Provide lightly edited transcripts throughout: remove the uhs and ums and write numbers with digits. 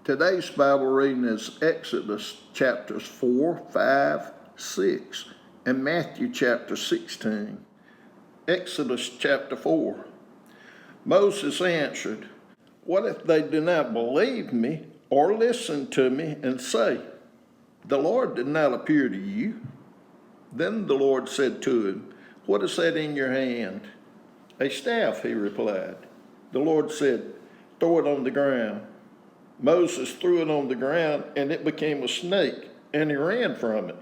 Today's Bible reading is Exodus chapters 4, 5, 6, and Matthew chapter 16. Exodus chapter 4. Moses answered, "What if they do not believe me or listen to me and say, 'The Lord did not appear to you'?" Then the Lord said to him, "What is that in your hand?" "A staff," he replied. The Lord said, "Throw it on the ground." Moses threw it on the ground, and it became a snake, and he ran from it.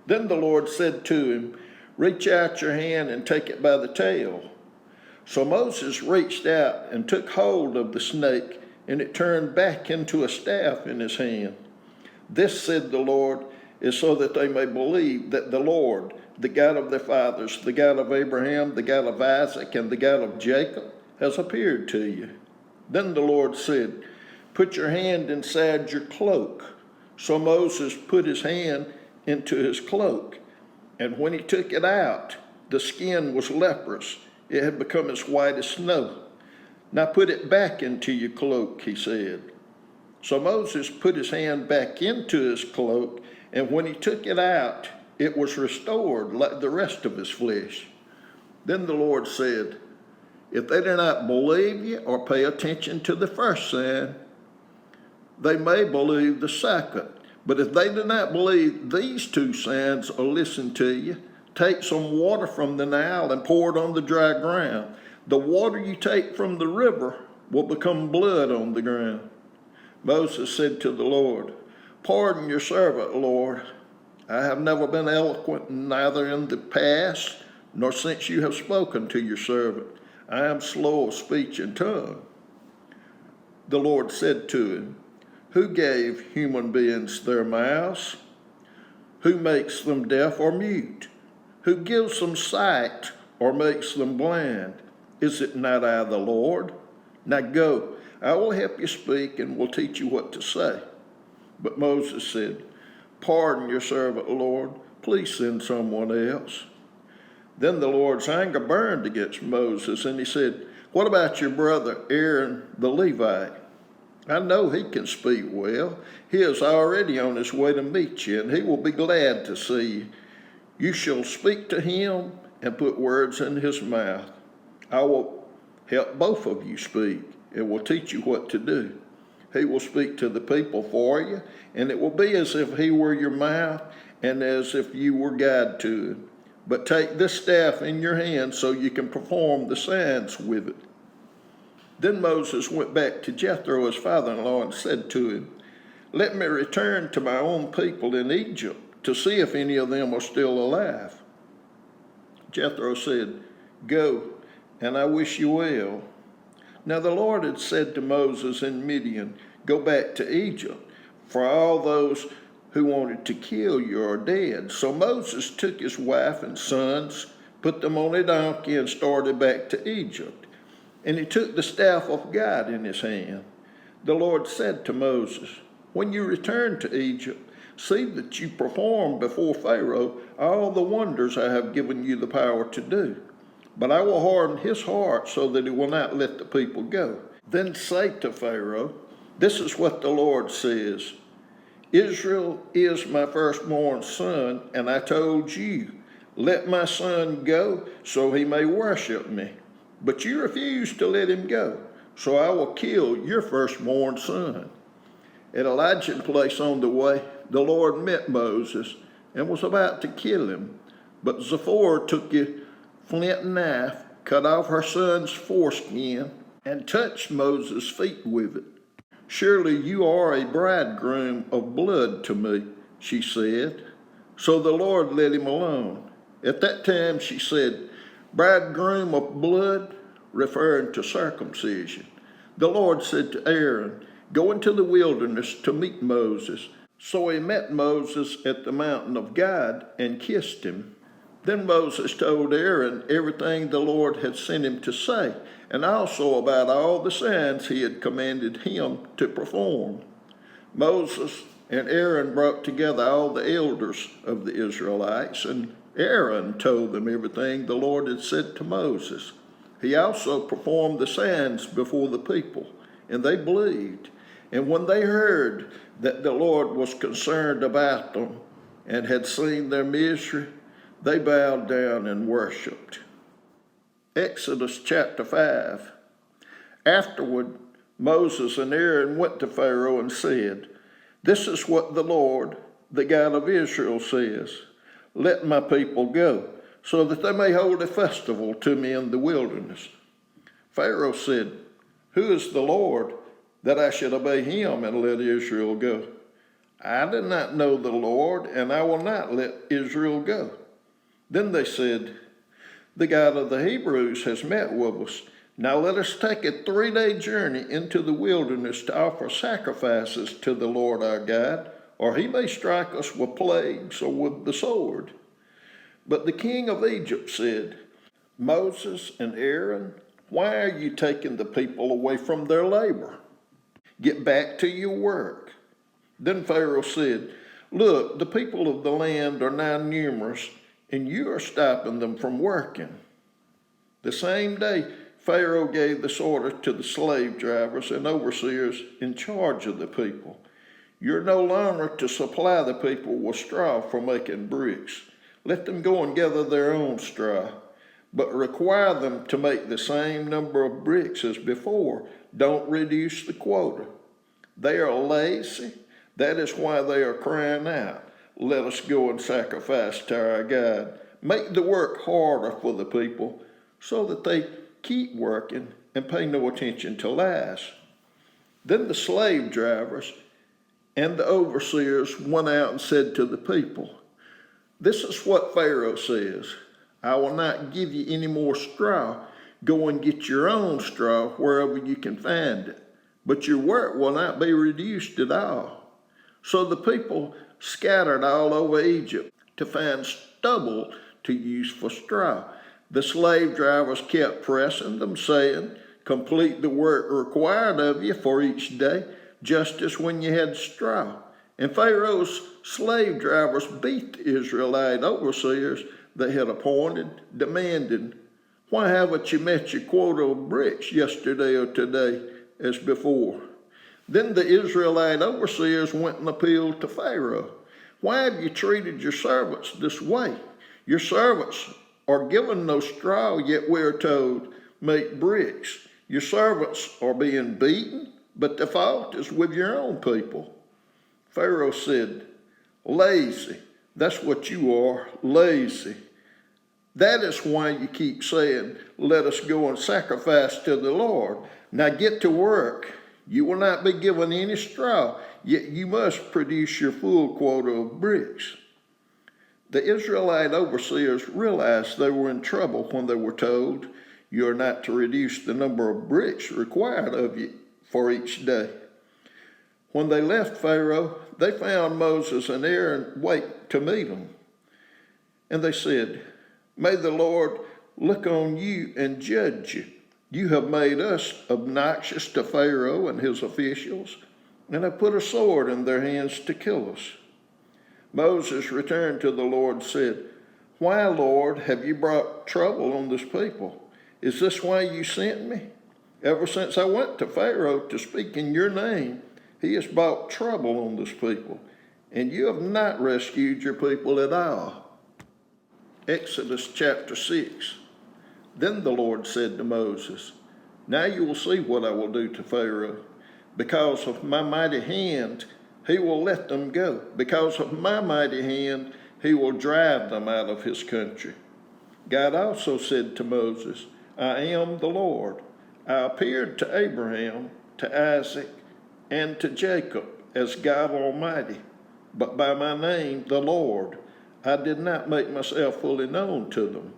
Then the Lord said to him, "Reach out your hand and take it by the tail." So Moses reached out and took hold of the snake, and it turned back into a staff in his hand. "This," said the Lord, "is so that they may believe that the Lord, the God of their fathers, the God of Abraham, the God of Isaac, and the God of Jacob, has appeared to you." Then the Lord said, "Put your hand inside your cloak." So Moses put his hand into his cloak, and when he took it out, the skin was leprous. It had become as white as snow. "Now put it back into your cloak," he said. So Moses put his hand back into his cloak, and when he took it out, it was restored like the rest of his flesh. Then the Lord said, "If they do not believe you or pay attention to the first sign, they may believe the second. But if they do not believe these two signs or listen to you, take some water from the Nile and pour it on the dry ground. The water you take from the river will become blood on the ground." Moses said to the Lord, "Pardon your servant, Lord. I have never been eloquent, neither in the past nor since you have spoken to your servant. I am slow of speech and tongue." The Lord said to him, "Who gave human beings their mouths? Who makes them deaf or mute? Who gives them sight or makes them blind? Is it not I, the Lord? Now go, I will help you speak and will teach you what to say." But Moses said, "Pardon your servant, Lord. Please send someone else." Then the Lord's anger burned against Moses, and he said, "What about your brother Aaron the Levite? I know he can speak well. He is already on his way to meet you, and he will be glad to see you. You shall speak to him and put words in his mouth. I will help both of you speak and will teach you what to do. He will speak to the people for you, and it will be as if he were your mouth and as if you were God to him. But take this staff in your hand so you can perform the signs with it." Then Moses went back to Jethro, his father-in-law, and said to him, "Let me return to my own people in Egypt to see if any of them are still alive." Jethro said, "Go, and I wish you well." Now the Lord had said to Moses in Midian, "Go back to Egypt, for all those who wanted to kill you are dead." So Moses took his wife and sons, put them on a donkey, and started back to Egypt. And he took the staff of God in his hand. The Lord said to Moses, "When you return to Egypt, see that you perform before Pharaoh all the wonders I have given you the power to do. But I will harden his heart so that he will not let the people go. Then say to Pharaoh, 'This is what the Lord says. Israel is my firstborn son, and I told you, let my son go so he may worship me. But you refused to let him go, so I will kill your firstborn son.'" At Elijah's place on the way, the Lord met Moses and was about to kill him. But Zipporah took a flint knife, cut off her son's foreskin, and touched Moses' feet with it. "Surely you are a bridegroom of blood to me," she said. So the Lord let him alone. At that time she said, "Bridegroom of blood," referring to circumcision. The Lord said to Aaron, "Go into the wilderness to meet Moses." So he met Moses at the mountain of God and kissed him. Then Moses told Aaron everything the Lord had sent him to say, and also about all the signs he had commanded him to perform. Moses and Aaron brought together all the elders of the Israelites, and Aaron told them everything the Lord had said to Moses. He also performed the signs before the people, and they believed. And when they heard that the Lord was concerned about them and had seen their misery, they bowed down and worshiped. Exodus chapter 5. Afterward, Moses and Aaron went to Pharaoh and said, "This is what the Lord, the God of Israel, says. Let my people go, so that they may hold a festival to me in the wilderness." Pharaoh said, "Who is the Lord, that I should obey him and let Israel go? I do not know the Lord, and I will not let Israel go." Then they said, "The God of the Hebrews has met with us. Now let us take a 3-day journey into the wilderness to offer sacrifices to the Lord our God, or he may strike us with plagues or with the sword." But the king of Egypt said, "Moses and Aaron, why are you taking the people away from their labor? Get back to your work." Then Pharaoh said, "Look, the people of the land are now numerous, and you are stopping them from working." The same day, Pharaoh gave this order to the slave drivers and overseers in charge of the people: "You're no longer to supply the people with straw for making bricks. Let them go and gather their own straw, but require them to make the same number of bricks as before. Don't reduce the quota. They are lazy. That is why they are crying out, 'Let us go and sacrifice to our God.' Make the work harder for the people so that they keep working and pay no attention to lies." Then the slave drivers and the overseers went out and said to the people, "This is what Pharaoh says: I will not give you any more straw. Go and get your own straw wherever you can find it, but your work will not be reduced at all." So the people scattered all over Egypt to find stubble to use for straw. The slave drivers kept pressing them, saying, "Complete the work required of you for each day, just as when you had straw." And Pharaoh's slave drivers beat the Israelite overseers they had appointed, demanding, "Why haven't you met your quota of bricks yesterday or today as before?" Then the Israelite overseers went and appealed to Pharaoh. "Why have you treated your servants this way? Your servants are given no straw, yet we are told, 'Make bricks.' Your servants are being beaten, but the fault is with your own people." Pharaoh said, "Lazy, that's what you are, lazy. That is why you keep saying, 'Let us go and sacrifice to the Lord.' Now get to work. You will not be given any straw, yet you must produce your full quota of bricks." The Israelite overseers realized they were in trouble when they were told, "You are not to reduce the number of bricks required of you for each day." When they left Pharaoh, they found Moses and Aaron wait to meet them. And they said, "May the Lord look on you and judge you. You have made us obnoxious to Pharaoh and his officials, and have put a sword in their hands to kill us." Moses returned to the Lord and said, "Why, Lord, have you brought trouble on this people? Is this why you sent me? Ever since I went to Pharaoh to speak in your name, he has brought trouble on this people, and you have not rescued your people at all." Exodus chapter 6. Then the Lord said to Moses, "Now you will see what I will do to Pharaoh. Because of my mighty hand, he will let them go. Because of my mighty hand, he will drive them out of his country." God also said to Moses, "I am the Lord. I appeared to Abraham, to Isaac, and to Jacob as God Almighty, but by my name, the Lord, I did not make myself fully known to them.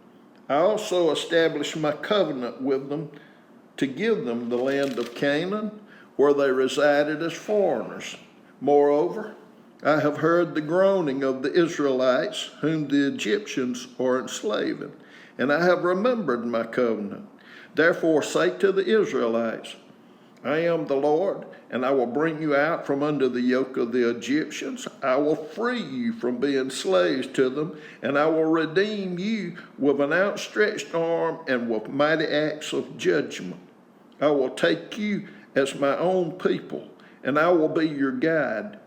I also established my covenant with them to give them the land of Canaan, where they resided as foreigners. Moreover, I have heard the groaning of the Israelites, whom the Egyptians are enslaving, and I have remembered my covenant. Therefore say to the Israelites, I am the Lord, and I will bring you out from under the yoke of the Egyptians. I will free you from being slaves to them, and I will redeem you with an outstretched arm and with mighty acts of judgment. I will take you as my own people, and I will be your guide.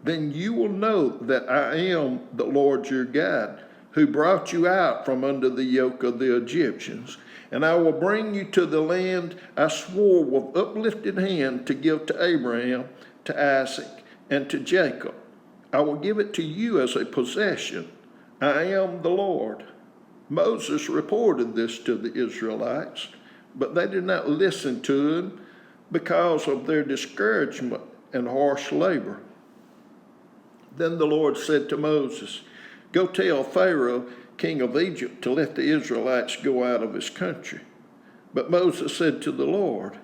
Then you will know that I am the Lord your God, who brought you out from under the yoke of the Egyptians. And I will bring you to the land I swore with uplifted hand to give to Abraham, to Isaac, and to Jacob. I will give it to you as a possession. I am the Lord. Moses reported this to the Israelites, but they did not listen to him because of their discouragement and harsh labor. Then the Lord said to Moses, "Go tell Pharaoh, king of Egypt, to let the Israelites go out of his country." But Moses said to the Lord,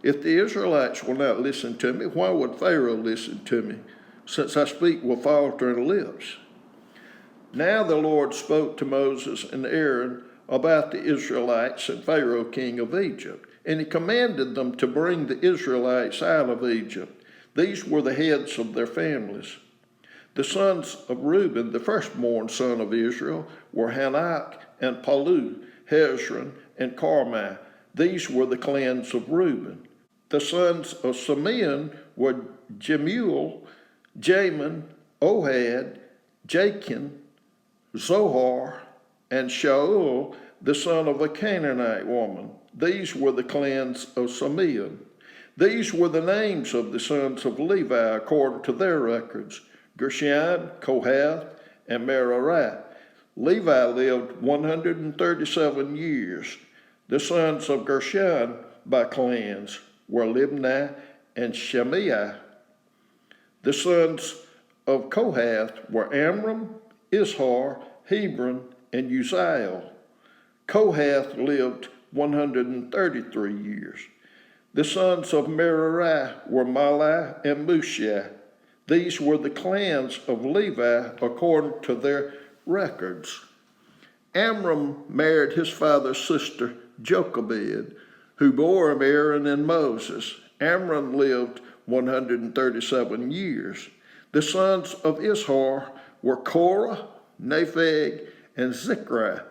"If the Israelites will not listen to me, why would Pharaoh listen to me, since I speak with faltering lips?" Now the Lord spoke to Moses and Aaron about the Israelites and Pharaoh, king of Egypt, and he commanded them to bring the Israelites out of Egypt. These were the heads of their families. The sons of Reuben, the firstborn son of Israel, were Hanak and Palu, Hezron and Carmi. These were the clans of Reuben. The sons of Simeon were Jemuel, Jamin, Ohad, Jachin, Zohar, and Shaul, the son of a Canaanite woman. These were the clans of Simeon. These were the names of the sons of Levi according to their records: Gershon, Kohath, and Merari. Levi lived 137 years. The sons of Gershon by clans were Libni and Shimei. The sons of Kohath were Amram, Izhar, Hebron, and Uzziel. Kohath lived 133 years. The sons of Merari were Mahli and Mushi. These were the clans of Levi according to their records. Amram married his father's sister Jochebed, who bore him Aaron and Moses. Amram lived 137 years. The sons of Izhar were Korah, Nepheg, and Zikri.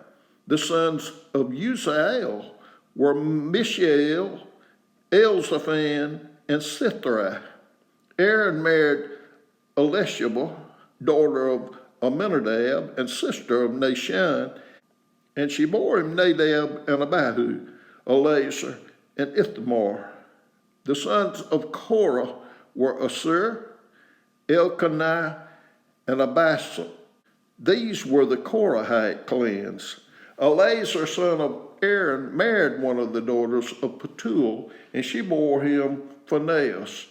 The sons of Uzziel were Mishael, Elzaphan, and Sithri. Aaron married Elisheba, daughter of Amminadab and sister of Nahshon, and she bore him Nadab and Abihu, Eleazar, and Ithamar. The sons of Korah were Assir, Elkanah, and Abasam. These were the Korahite clans. Eleazar, son of Aaron, married one of the daughters of Petuel, and she bore him Phinehas.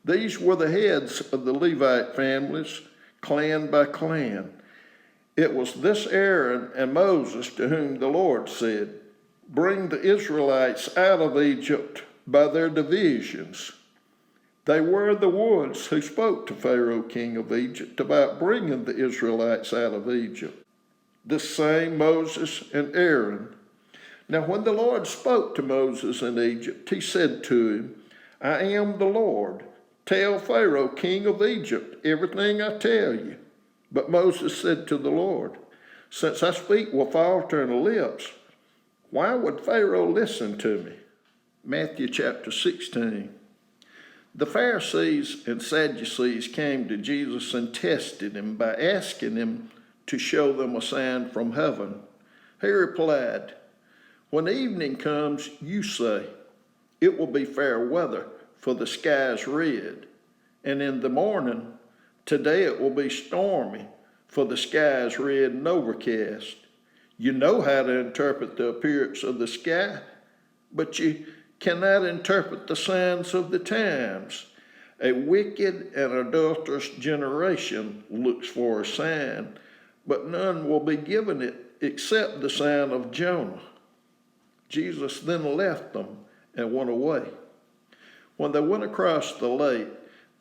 These were the heads of the Levite families, clan by clan. It was this Aaron and Moses to whom the Lord said, "Bring the Israelites out of Egypt by their divisions." They were the ones who spoke to Pharaoh, king of Egypt, about bringing the Israelites out of Egypt. This same Moses and Aaron. Now when the Lord spoke to Moses in Egypt, he said to him, "I am the Lord. Tell Pharaoh, king of Egypt, everything I tell you." But Moses said to the Lord, "Since I speak with faltering lips, why would Pharaoh listen to me?" Matthew chapter 16. The Pharisees and Sadducees came to Jesus and tested him by asking him to show them a sign from heaven. He replied, "When evening comes, you say, 'It will be fair weather, for the sky is red.' And in the morning, 'Today it will be stormy, for the sky is red and overcast.' You know how to interpret the appearance of the sky, but you cannot interpret the signs of the times. A wicked and adulterous generation looks for a sign, but none will be given it except the sign of Jonah." Jesus then left them and went away. When they went across the lake,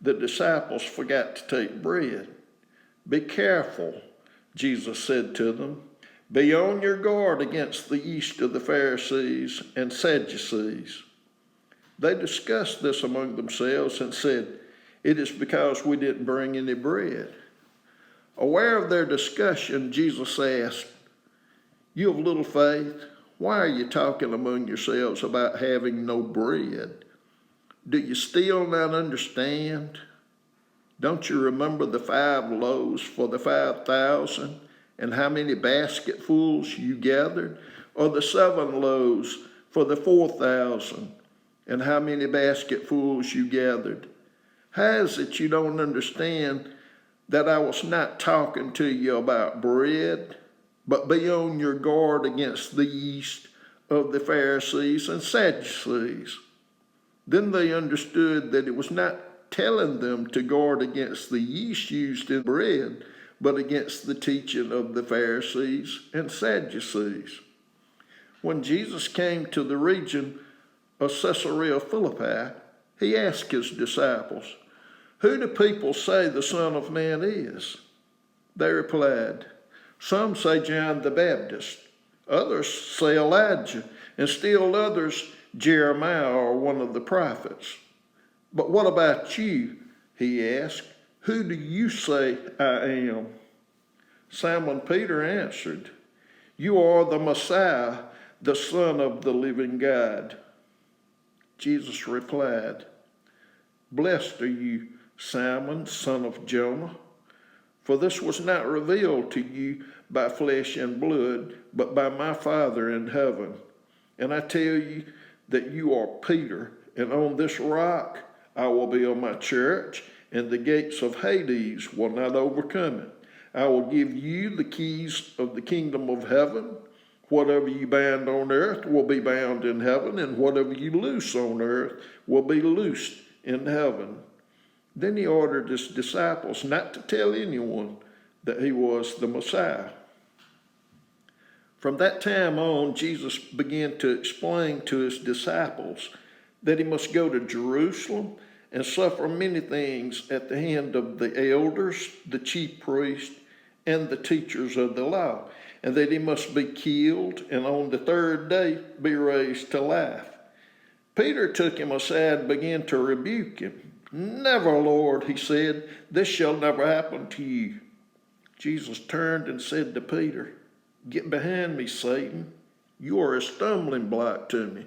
the disciples forgot to take bread. "Be careful," Jesus said to them. "Be on your guard against the yeast of the Pharisees and Sadducees." They discussed this among themselves and said, "It is because we didn't bring any bread." Aware of their discussion, Jesus asked, "You of little faith, why are you talking among yourselves about having no bread? Do you still not understand? Don't you remember the 5 loaves for the 5,000 and how many basketfuls you gathered? Or the 7 loaves for the 4,000 and how many basketfuls you gathered? How is it you don't understand that I was not talking to you about bread, but be on your guard against the yeast of the Pharisees and Sadducees? Then they understood that it was not telling them to guard against the yeast used in bread, but against the teaching of the Pharisees and Sadducees. When Jesus came to the region of Caesarea Philippi, he asked his disciples, "Who do people say the Son of Man is?" They replied, "Some say John the Baptist, others say Elijah, and still others Jeremiah or one of the prophets. But what about you?" he asked. "Who do you say I am?" Simon Peter answered, "You are the Messiah, the Son of the living God." Jesus replied, "Blessed are you, Simon, son of Jonah, for this was not revealed to you by flesh and blood, but by my Father in heaven. And I tell you that you are Peter, and on this rock I will build my church, and the gates of Hades will not overcome it. I will give you the keys of the kingdom of heaven. Whatever you bind on earth will be bound in heaven, and whatever you loose on earth will be loosed in heaven." Then he ordered his disciples not to tell anyone that he was the Messiah. From that time on, Jesus began to explain to his disciples that he must go to Jerusalem and suffer many things at the hand of the elders, the chief priests, and the teachers of the law, and that he must be killed and on the 3rd day be raised to life. Peter took him aside and began to rebuke him. "Never, Lord," he said, "this shall never happen to you." Jesus turned and said to Peter, "Get behind me, Satan. You are a stumbling block to me.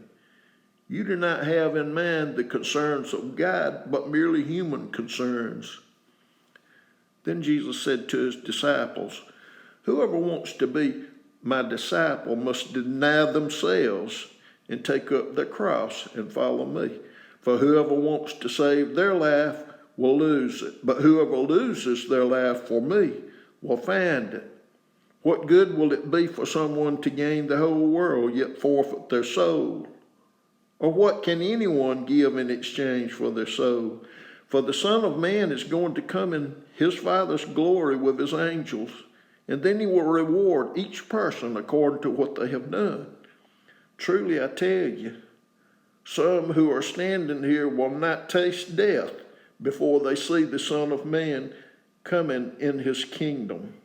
You do not have in mind the concerns of God, but merely human concerns." Then Jesus said to his disciples, "Whoever wants to be my disciple must deny themselves and take up their cross and follow me. For whoever wants to save their life will lose it, but whoever loses their life for me will find it. What good will it be for someone to gain the whole world yet forfeit their soul? Or what can anyone give in exchange for their soul? For the Son of Man is going to come in his Father's glory with his angels, and then he will reward each person according to what they have done. Truly I tell you, some who are standing here will not taste death before they see the Son of Man coming in his kingdom."